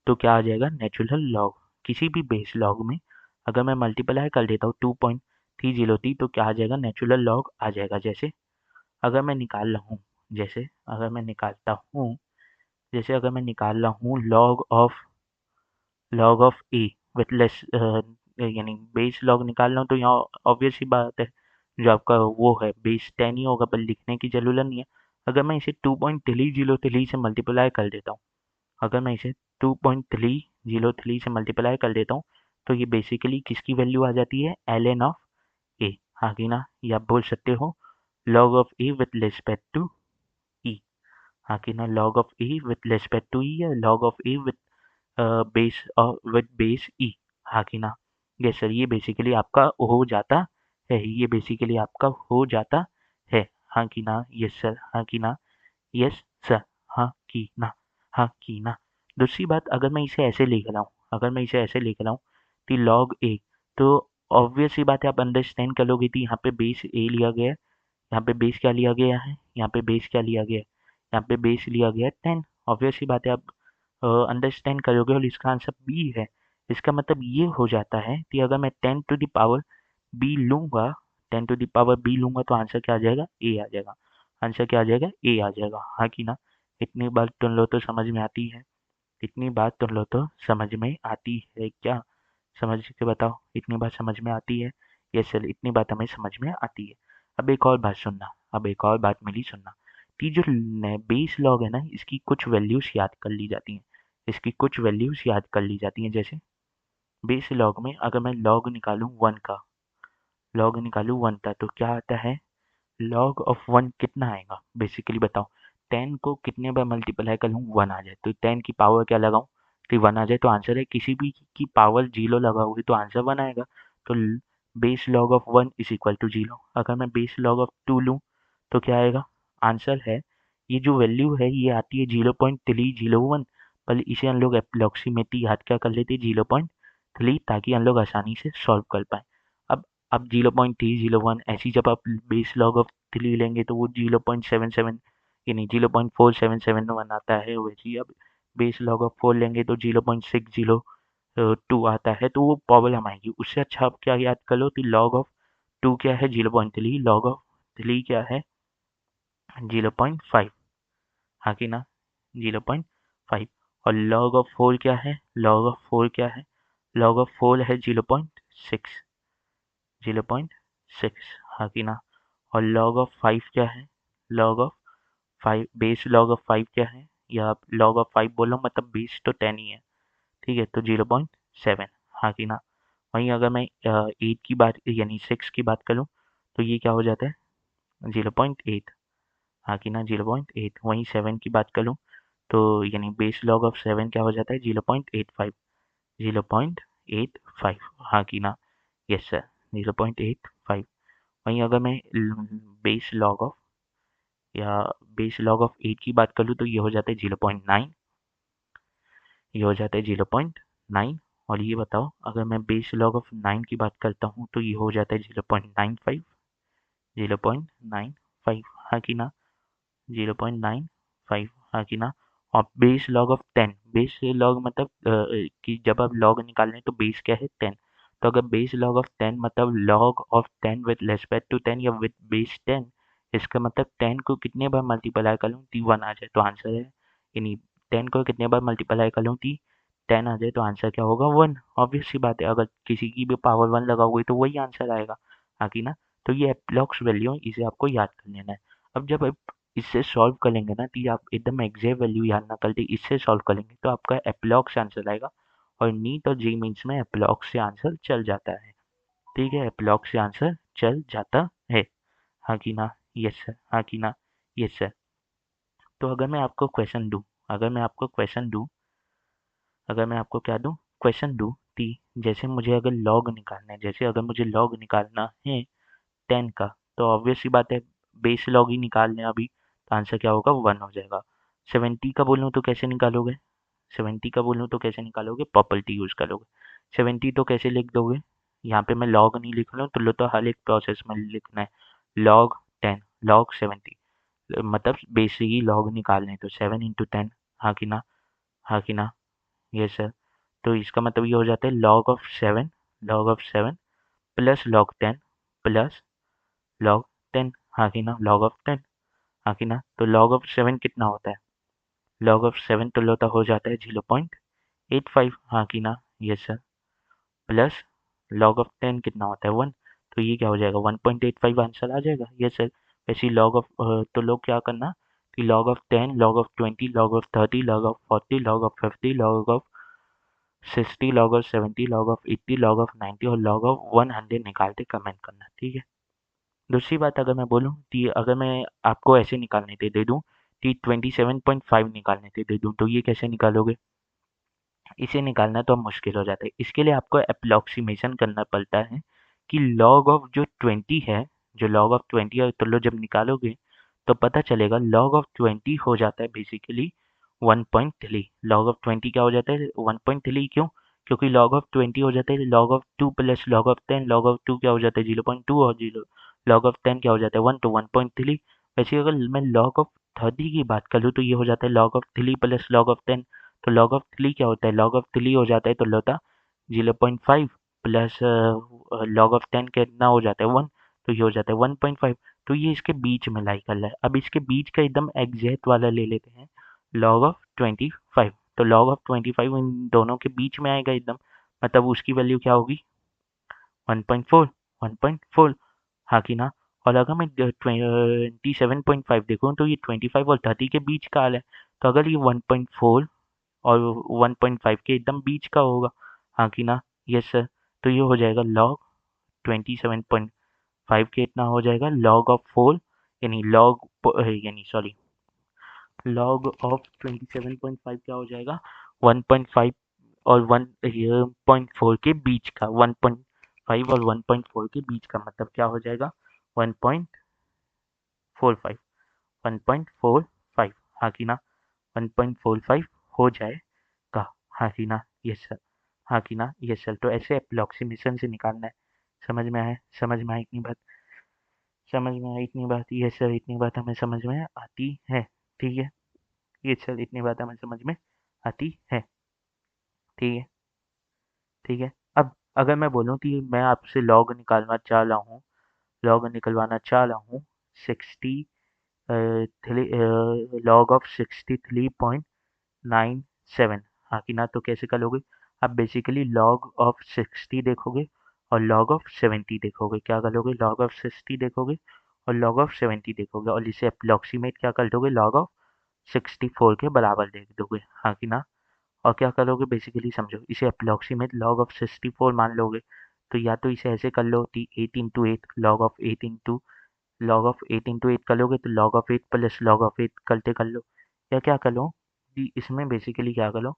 तो क्या आ जाएगा, नेचुरल लॉग। किसी भी बेस लॉग में अगर मैं मल्टीप्लाई कर देता हूँ 2.303, तो क्या आ जाएगा, नेचुरल लॉग आ जाएगा। जैसे अगर मैं निकाल रहा हूँ जैसे अगर मैं निकालता हूँ जैसे अगर मैं निकाल रहा हूँ log of A with less, यानी बेस लॉग निकाल रहा हूँ, तो यहाँ ऑब्वियस ही बात है, जो आपका वो है बेस 10 ही होगा, पर लिखने की जरूरत नहीं है। अगर मैं इसे 2.303 से मल्टीप्लाई कर देता हूँ अगर मैं इसे 2.303 से मल्टीप्लाई कर देता हूँ, तो ये बेसिकली किसकी वैल्यू आ जाती है, एल एन ऑफ ए। हाँ कि ना, ये आप बोल सकते हो log of A with respect to E. हाँ कि ना, log of A with respect to E या log of A with base E. हाँ कि ना, यस सर। ये बेसिकली आपका हो जाता ये बेसिकली आपका हो जाता है। हाँ कि ना, यस सर। हाँ कि ना, यस सर। हाँ कि ना, हाँ कि ना। दूसरी बात, अगर मैं इसे ऐसे लिख रहा हूँ कि log ए, तो ऑब्वियस सी बात है, आप अंडरस्टैंड कर लोगे कि यहाँ पे बेस ए लिया गया है, यहाँ पे बेस क्या लिया गया है, यहाँ पे बेस क्या लिया गया है, यहाँ पे बेस लिया गया है 10। ऑब्वियस सी बात है, आप अंडरस्टैंड करोगे, और इसका आंसर बी है। इसका मतलब ये हो जाता है कि अगर मैं 10 to the power b लूंगा तो आंसर क्या आ जाएगा, ए आ जाएगा। आंसर क्या आ जाएगा, ए आ जाएगा। हाँ कि ना, इतनी बात तुम लोग तो समझ में आती है, इतनी बात तुम लोग तो समझ में आती है क्या, समझ के बताओ, इतनी बात समझ में आती है। यस सर, इतनी बात हमें समझ में आती है। अब एक और बात मिली सुनना, कि जो बेस लॉग है ना, इसकी कुछ वैल्यूज याद कर ली जाती हैं, जैसे बेस लॉग में अगर मैं लॉग निकालूं 1 का, तो क्या आता है, लॉग ऑफ 1 कितना आएगा, बेसिकली बताओ। 10 को कितने बार मल्टीप्लाई कर लूँ, 1 आ जाए, तो 10 की पावर क्या लगाऊं कि 1 आ जाए, तो आंसर है, किसी भी की पावर 0 लगाओगे तो आंसर 1 आएगा। तो base log of 1 is equal to 0। अगर मैं बेस लॉग ऑफ 2 लूँ, तो क्या आएगा, आंसर है, ये जो वैल्यू है ये आती है 0.301, पर इसे हम लोग अप्रोक्सीमेटली याद क्या कर लेते हैं, 0.3, ताकि हम लोग आसानी से सॉल्व कर पाए। अब अब 0.301 ऐसी जब आप बेस लॉग ऑफ 3 लेंगे तो वो 0.77 यानी 0.477 आता है। वैसे ही अब बेस लॉग ऑफ 4 लेंगे तो 0.602 आता है, तो वो प्रॉब्लम आएगी। उससे अच्छा आप क्या याद कर लो कि लॉग ऑफ 2 क्या है 0.3, लॉग ऑफ 3 क्या है 0.5, हाँ कि ना 0.5। और लॉग ऑफ 4 क्या है, लॉग ऑफ 4 क्या है, लॉग ऑफ 4 है 0.6, 0.6, हाँ कि ना। और log ऑफ 5 क्या है, log of 5 base log of 5 क्या है, या आप log ऑफ 5 बोलो मतलब बेस तो 10 ही है, ठीक है, तो 0.7, हाँ कि ना। वहीं अगर मैं 8 की बात यानी 6 की बात करूँ तो ये क्या हो जाता है 0.8, हाँ कि ना 0.8। वहीं 7 की बात करूँ तो यानी बेस log ऑफ 7 क्या हो जाता है 0.85, 0.85, हाँ कि ना, यस सर 0.85। वहीं अगर मैं बेस लॉग ऑफ या बेस लॉग ऑफ 8 की बात करूँ तो ये हो जाता है 0.9, ये हो जाता है 0.9। और ये बताओ अगर मैं बेस लॉग ऑफ 9 की बात करता हूँ तो ये हो जाता है 0.95, 0.95, हाँ कि ना 0.95, हाँ कि ना। और base log of 10, base log मतलब कि जब आप लॉग निकाल रहे हैं तो बेस क्या है 10, तो अगर बेस लॉग ऑफ 10 मतलब log of 10 with respect to 10 या विद बेस 10, इसका मतलब 10 को कितने बार मल्टीप्लाई कर लूँ टी 1 आ जाए तो आंसर है, यानी 10 को कितने बार मल्टीप्लाई कर लूँ टी 10 आ जाए तो आंसर क्या होगा 1। ऑब्वियस सी बात है, अगर किसी की भी पावर 1 लगाओगे तो वही आंसर आएगा, हाँ कि ना। तो ये अप्रोक्स वैल्यू है, इसे आपको याद कर लेना है। अब जब आप इससे सॉल्व करेंगे ना कि आप एकदम एग्जैक्ट वैल्यू याद ना कर दे, इससे सॉल्व करेंगे तो आपका अप्रोक्स आंसर आएगा। और नीट और जी मीन्स में अप्रोक्स से आंसर चल जाता है, ठीक है, अप्रोक्स से आंसर चल जाता है, हाँ कि ना, यस सर, हाँ कि ना, यस सर। तो अगर मैं आपको क्वेश्चन दूं, अगर मैं आपको क्वेश्चन दूं, अगर मैं आपको क्या दूं, क्वेश्चन दूं कि जैसे मुझे अगर लॉग निकालना है, जैसे अगर मुझे लॉग निकालना है 10 का, तो ऑब्वियस सी बात है बेस लॉग ही निकाल लें अभी, तो आंसर क्या होगा 1 हो जाएगा। 70 का बोलूँ तो कैसे निकालोगे, 70 का बोलूँ तो कैसे निकालोगे, प्रॉपर्टी यूज़ करोगे। 70 तो कैसे लिख दोगे, यहाँ पे मैं लॉग नहीं लिख रहा हूँ तो लो तो हर एक प्रोसेस में लिखना है, लॉग 10 लॉग 70, मतलब बेस से ही लॉग निकालने हैं, तो 7 इंटू 10, हाँ कि ना, हाँ कि ना, ये सर। तो इसका मतलब ये हो जाता है log of 7, log of 7 plus log 10 plus log 10, हाँ कि ना, लॉग ऑफ 10, हाँ कि ना। तो लॉग ऑफ 7 कितना होता है, लॉग ऑफ 7 तो लोता हो जाता है 0.85, हाँ कि ना, yes sir, plus log of 10 कितना होता है 1, तो ये क्या हो जाएगा 1.85 आंसर आ जाएगा, यस सर। वैसे लॉग ऑफ तो लोग क्या करना कि log of 10, log of 20, log of 30, log of 40, log of 50, log of 60, log of 70, log of 80, log of 90 और लॉग ऑफ 100 निकाल के कमेंट करना, ठीक है। दूसरी बात अगर मैं बोलूँ कि अगर मैं आपको ऐसे निकालने दे दूँ कि 27.5 निकालने दे दूँ तो ये कैसे निकालोगे, इसे निकालना तो अब मुश्किल हो जाता है। इसके लिए आपको अप्रोक्सीमेशन करना पड़ता है कि लॉग ऑफ जो 20 है, जो लॉग ऑफ 20 है तो लो जब निकालोगे तो पता चलेगा लॉग ऑफ 20 हो जाता है बेसिकली 1.3। लॉग ऑफ 20 क्या हो जाता है 1.3, क्यों, क्योंकि लॉग ऑफ 20 हो जाता है log of 2 plus log of 10, log of 2 क्या हो जाता है 0.2 और जीरो लॉग ऑफ 10 क्या हो जाता है 1, तो 1.3। वैसे अगर मैं लॉग ऑफ 30 की बात करूँ तो ये हो जाता है log of 3 plus log of 10, तो log ऑफ 3 क्या होता है, log ऑफ 3 हो जाता है तो होता 0.5 प्लस log ऑफ 10 कितना हो जाता है 1, तो ये हो जाता है 1.5। तो ये इसके बीच में लाई कर रहा है। अब इसके बीच का एकदम एग्जैक्ट वाला ले लेते हैं, log ऑफ 25, तो log ऑफ 25 इन दोनों के बीच में आएगा एकदम, मतलब उसकी वैल्यू क्या होगी 1.4, 1.4, हाँ कि ना। और अगर मैं 27.5 देखूँ तो ये 25 और 30 के बीच का हाल है, तो अगर ये 1.4 और 1.5 के एकदम बीच का होगा, हाँ कि ना, यस सर। तो ये हो जाएगा log 27.5 के इतना हो जाएगा log ऑफ 4, यानी यानी सॉरी log ऑफ 27.5 क्या हो जाएगा 1.5 और 1.4 के बीच का, 1.5 और 1.4 के बीच का मतलब क्या हो जाएगा 1.45, 1.45, हाँ कि ना, 1.45 हो जाएगा, हाँ कि ना, यस सर, हाँ कि ना, यस सर। तो ऐसे अप्रोक्सीमेशन से निकालना है। समझ में आया? समझ में आई इतनी बात? समझ में आई इतनी बात? ये सर इतनी बात हमें समझ में आती है। ठीक है, ये सर इतनी बात हमें समझ में आती है। ठीक है, ठीक है। अब अगर मैं बोलूँ कि मैं आपसे लॉग निकालना चाह रहा हूँ, लॉग निकलवाना चाह रहा हूँ 60 लॉग ऑफ 63.97। हाँ कि ना? तो कैसे करोगे? आप बेसिकली लॉग ऑफ 60 देखोगे और लॉग ऑफ 70 देखोगे। क्या करोगे? लॉग ऑफ 60 देखोगे और लॉग ऑफ 70 देखोगे और इसे अप्रोक्सीमेट क्या कर दोगे? लॉग ऑफ 64 के बराबर देख दोगे। हाँ कि ना? और क्या करोगे? बेसिकली समझो, इसे अप्रोक्सीमेट लॉग ऑफ 64 मान लोगे। तो या तो इसे ऐसे कर लो कि 8 इंटू 8 लॉग ऑफ 8 कर लोगे तो log of 8 plus log of 8 करते कर लो। या क्या कर लो कि इसमें बेसिकली क्या कर लो,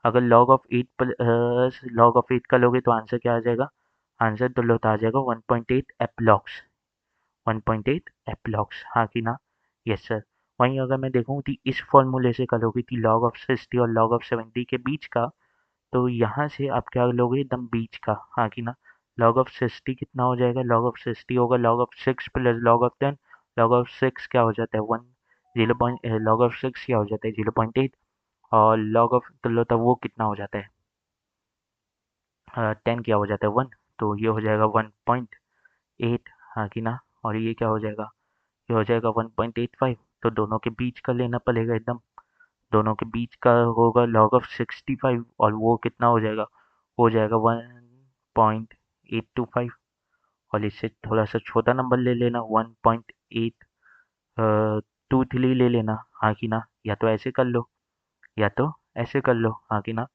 अगर log of 8 plus log of 8 कर लोगे तो आंसर क्या आ जाएगा? आंसर तो लो आ जाएगा 1.8 एप्लॉक्स। 1.8 एप्लॉक्स। हाँ कि ना? Yes sir. वहीं अगर मैं देखूँ कि इस फॉर्मूले से करोगे कि लॉग ऑफ 60 और लॉग ऑफ 70 के बीच का, तो यहाँ से आप क्या लोगे? एकदम बीच का। हाँ कि ना? लॉग ऑफ 60 कितना हो जाएगा? लॉग ऑफ 60 होगा log of 6 plus log of 10। Log of 6 क्या हो जाता है? 1। लॉग ऑफ 6 क्या हो जाता है? 0.8। और लॉग ऑफ तो वो कितना हो जाता है? 10 क्या हो जाता है? 1। तो ये हो जाएगा 1.8। हाँ कि ना? और ये क्या हो जाएगा? ये हो जाएगा 1.85। तो दोनों के बीच का लेना पड़ेगा एकदम। दोनों के बीच का होगा लॉग ऑफ 65 और वो कितना हो जाएगा 1.825। और इससे थोड़ा सा छोटा नंबर ले लेना, 1.823 ले लेना। हाँ कि ना? या तो ऐसे कर लो या तो ऐसे कर लो। हाँ कि ना?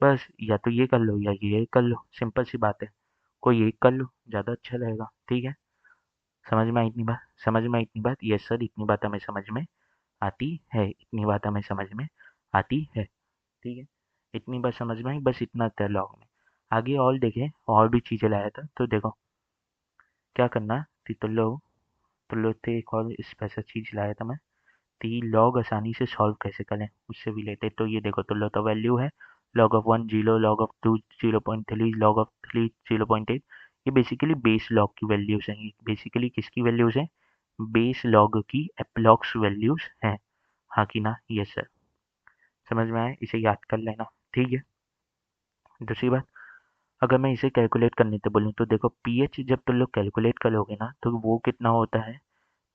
बस या तो ये कर लो या ये कर लो, सिंपल सी बात है। कोई एक कर लो, ज़्यादा अच्छा रहेगा। ठीक है, समझ में आई इतनी बात? समझ में आई इतनी बात? यस सर, इतनी बात हमें समझ में आती है। इतनी बात हमें समझ में आती है। ठीक है, इतनी बात समझ में आई, बस इतना था लॉग में। आगे और देखें, और भी चीज़ें लाया था तो देखो क्या करना कि तुल्लो थे एक और स्पेशल चीज़ लाया था मैं। ती लॉग आसानी से सॉल्व कैसे करें उससे रिलेटेड। तो ये देखो, तुल्लो तो वैल्यू है log of 1 0, log of 2 0.3, log of 3 0.8। ये बेसिकली बेस लॉग की वैल्यूज हैं। ये बेसिकली किसकी वैल्यूज हैं? बेस लॉग की अप्रोक्स वैल्यूज हैं। हाँ कि ना? यस सर, समझ में आए? इसे याद कर लेना। ठीक है, दूसरी बात, अगर मैं इसे कैलकुलेट करने तो बोलूँ तो देखो, पीएच जब तुम लोग कैलकुलेट करोगे ना तो वो कितना होता है?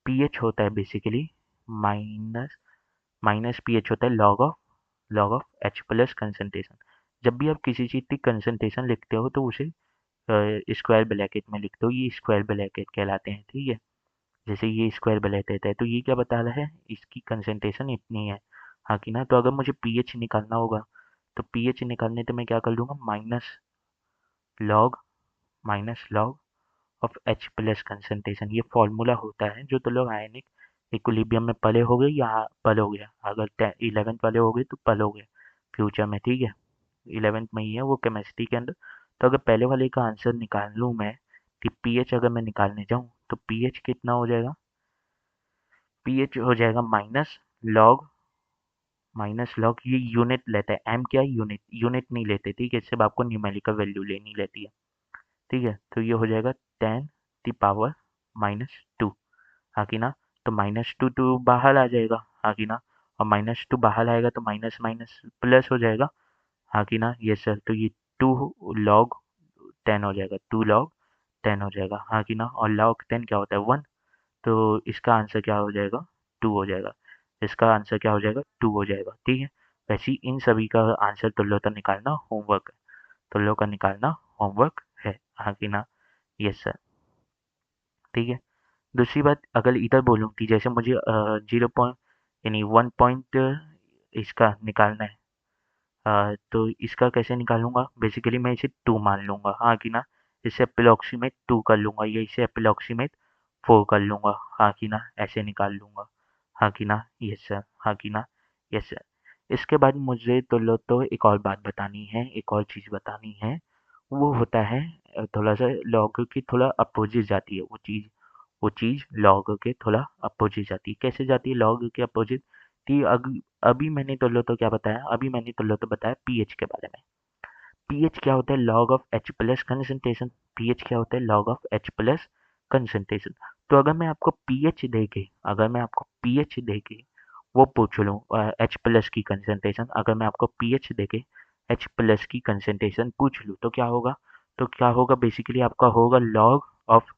पीएच होता है बेसिकली माइनस माइनस पीएच होता है log of H plus concentration. जब भी आप किसी चीज़ की कंसंट्रेशन लिखते हो तो उसे स्क्वायर ब्रैकेट में लिखते हो, ये स्क्वायर ब्रैकेट कहलाते हैं। ठीक है, जैसे ये स्क्वायर ब्रैकेट है तो ये क्या बता रहा है? इसकी कंसंट्रेशन इतनी है। हाँ कि ना? तो अगर मुझे पीएच निकालना होगा तो पीएच निकालने तो मैं क्या कर लूँगा? Log minus log of H plus concentration. ये फॉर्मूला होता है जो तो लोग आयनिक इक्विलिब्रियम में पले हो गए या पल हो गया। अगर 11th वाले हो गए तो पल हो गए फ्यूचर में। ठीक है, 11th में ही है वो केमिस्ट्री के अंदर। तो अगर पहले वाले का आंसर निकाल लूँ मैं कि पीएच अगर मैं निकालने जाऊँ तो पीएच कितना हो जाएगा? पीएच हो जाएगा माइनस लॉग ये यूनिट लेता है। एम क्या है? यूनिट। यूनिट नहीं लेते। ठीक है, सिर्फ आपको न्यूमेरिकल वैल्यू लेनी रहती है। ठीक है, तो ये हो जाएगा 10 की पावर -2। हाँ कि ना? तो -2 तो बाहर आ जाएगा। हाँ कि ना? और -2 बाहर आएगा तो माइनस माइनस प्लस हो जाएगा। हाँ कि ना? ये सर, तो ये 2 log 10 हो जाएगा। 2 log 10 हो जाएगा। हाँ कि ना? और log 10 क्या होता है? 1। तो इसका आंसर क्या हो जाएगा? 2 हो जाएगा। इसका आंसर क्या हो जाएगा? 2 हो जाएगा। ठीक है, वैसे ही इन सभी का आंसर तुल्यों का निकालना होमवर्क है। तुल्यों का निकालना होमवर्क है। हाँ कि ना? Yes sir. ठीक है, दूसरी बात, अगर इधर बोलूँ कि जैसे मुझे 0 यानी 1 पॉइंट इसका निकालना है, तो इसका कैसे निकालूंगा? बेसिकली मैं इसे 2 मान लूंगा। हाँ कि ना? इसे अप्रोक्सीमेट 2 कर लूंगा या इसे अप्रोक्सीमेट 4 कर लूंगा। हाँ कि ना? ऐसे निकाल लूंगा। हाँ कि ना? Yes sir. हाँ कि ना? Yes sir. इसके बाद मुझे तो एक और बात बतानी है, एक और चीज़ बतानी है। वो होता है थोड़ा सा लॉग की थोड़ा अपोजिट जाती है वो चीज़ लॉग के थोड़ा अपोजिट जाती है। कैसे जाती है लॉग के अपोजिट? कि अभी मैंने तो क्या बताया? अभी मैंने तो बताया पीएच के बारे में। पीएच क्या होता है? Log of H plus concentration. PH क्या होता है? Log of H plus concentration. तो अगर मैं आपको पीएच देके वो पूछ लूँ एच प्लस की कंसंट्रेशन, अगर मैं आपको पीएच देके एच प्लस की कंसंट्रेशन पूछ लूँ तो क्या होगा? बेसिकली आपका होगा log of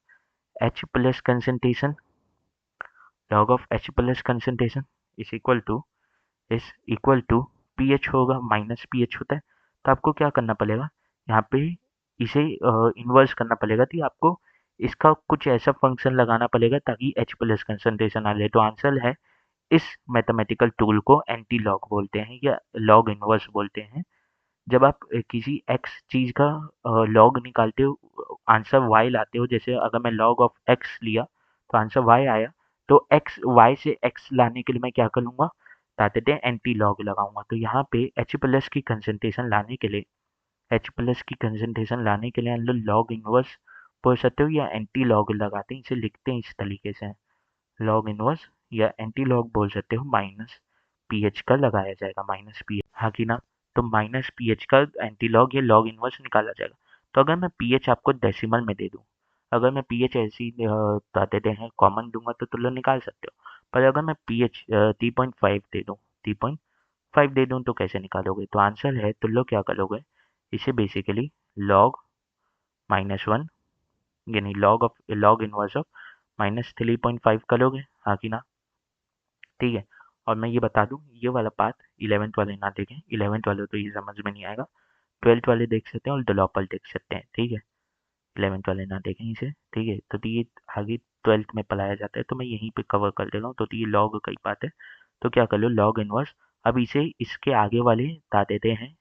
H plus concentration, log of H plus concentration is equal to pH होगा माइनस पीएच होता है। तो आपको क्या करना पड़ेगा यहाँ पे? इसे इन्वर्स करना पड़ेगा। कि आपको इसका कुछ ऐसा फंक्शन लगाना पड़ेगा ताकि एच प्लस कंसंट्रेशन आ जाए। तो आंसर है, इस मैथमेटिकल टूल को एंटी लॉग बोलते हैं या लॉग इन्वर्स बोलते हैं। जब आप किसी एक्स चीज का लॉग निकालते हो, आंसर वाई लाते हो, जैसे अगर मैं लॉग ऑफ एक्स लिया तो आंसर वाई आया, तो एक्स वाई से एक्स लाने के लिए मैं क्या करूंगा? बता एंटी लॉग लगाऊंगा। तो यहाँ पे एच प्लस की कंसंट्रेशन लाने के लिए हम लोग लॉग इनवर्स बोल सकते हो या एंटी लॉग लगाते हैं। इसे लिखते हैं इस तरीके से, लॉग इनवर्स या एंटी लॉग बोल सकते हो, माइनस पीएच का लगाया जाएगा, माइनस पीएच, हाँ कि ना? तो माइनस पीएच का एंटी लॉग या लॉग इनवर्स निकाला जाएगा। तो अगर मैं पीएच आपको डेसिमल में दे दूं, अगर मैं पीएच ऐसी देते हैं कॉमन दूंगा तो तुम लोग निकाल सकते हो। पर अगर मैं पीएच 3.5 दे दूं, 3.5 दे दूं तो कैसे निकालोगे? तो आंसर है, तुम लोग क्या करोगे? इसे बेसिकली लॉग -1 यानी लॉग इनवर्स ऑफ -3.5 करोगे, हाँ कि ना? ठीक है। और मैं ये बता दूं, ये वाला पार्ट 11th वाले ना देखें, 11th वाले तो ये समझ में नहीं आएगा। 12th वाले देख सकते हैं और डेवलपर देख सकते हैं, ठीक है। 11th वाले ना देखें इसे, ठीक है। तो ये आगे 12th में पढ़ाया जाता है, तो मैं यहीं पे कवर कर दे रहा हूँ। तो ये लॉग कई बात है, तो क्या कर लो, लॉग इनवर्स। अब इसे इसके आगे वाले बता देते हैं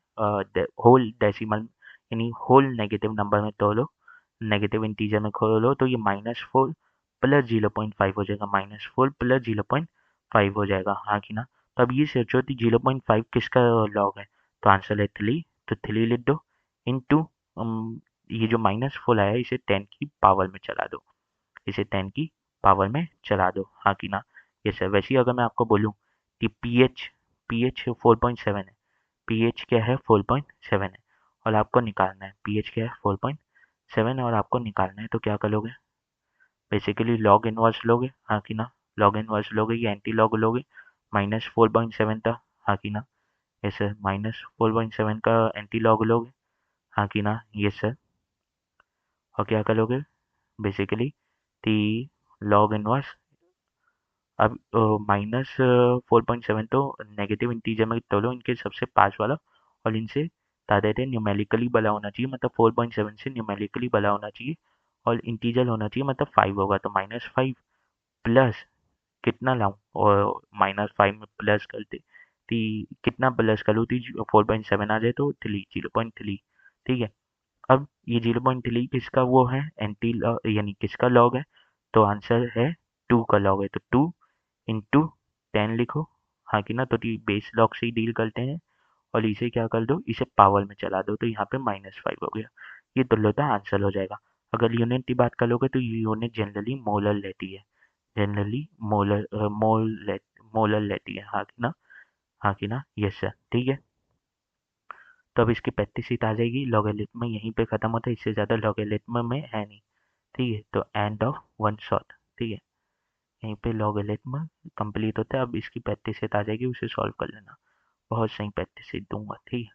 होल डेसिमल, यानी होल नेगेटिव नंबर में तोड़ो, नेगेटिव इंटीजर में खोलो, तो ये -4 प्लस 0.5 हो जाएगा, -4 प्लस 0.5 हो जाएगा, हाँ कि ना? तो अब ये सोचो कि 0.5 किसका लॉग है? तो आंसर है 3, तो 3 लिख दो इंटू ये जो -4 आया इसे 10 की पावर में चला दो, इसे 10 की पावर में चला दो, हाँ कि ना? ये सर। वैसे ही अगर मैं आपको बोलूँ कि पीएच पीएच 4.7 है, पीएच क्या है? 4.7 है, और आपको निकालना है पीएच क्या है? 4.7 है और आपको निकालना है, तो क्या करोगे? बेसिकली लॉग इनवर्स लोगे, हाँ कि ना? लॉग इनवर्स लोगे या एंटी लॉग लोगे? -4.7 था, हाँ कि ना? Yes sir. -4.7 का एंटी लॉग लोगे, हाँ कि ना? Yes sir. और क्या करोगे? बेसिकली टी लॉग इनवर्स, अब -4.7 तो नेगेटिव इंटीजर में तोलो इनके सबसे पास वाला, और इनसे बता देते हैं न्यूमेरिकली बड़ा होना चाहिए, मतलब 4.7 से न्यूमेरिकली बड़ा होना चाहिए, और इंटीजर होना चाहिए, मतलब 5 होगा। तो -5 प्लस कितना लाऊं, और -5 में प्लस करते थी, कितना प्लस करूँ थी? 4.7 आ जाए तो 3, 0.3, ठीक है। अब ये 0.3 किसका वो है? एंटी लॉग, यानी किसका लॉग है? तो आंसर है 2 का लॉग है, तो 2 इंटू 10 लिखो, हाँ कि ना? तो बेस लॉग से ही डील करते हैं, और इसे क्या कर दो, इसे पावर में चला दो, तो यहाँ पे -5 हो गया। ये तुल्यता आंसर हो जाएगा। अगर यूनिट की बात करोगे तो ये यूनिट जनरली मोलर लेती है, जनरली मोलर लेती है, हाँ कि ना? हाँ कि ना? यस सर, ठीक है। तो अब इसकी प्रैक्टिस शीट आ जाएगी, लॉगरिथम यहीं पे खत्म होता है, इससे ज़्यादा लॉगरिथम में है नहीं, ठीक है। तो एंड ऑफ वन शॉट, ठीक है। यहीं पे लॉगरिथम कंप्लीट होता है। अब इसकी प्रैक्टिस शीट आ जाएगी, उसे सॉल्व कर लेना। बहुत सही प्रैक्टिस शीट दूंगा, ठीक है।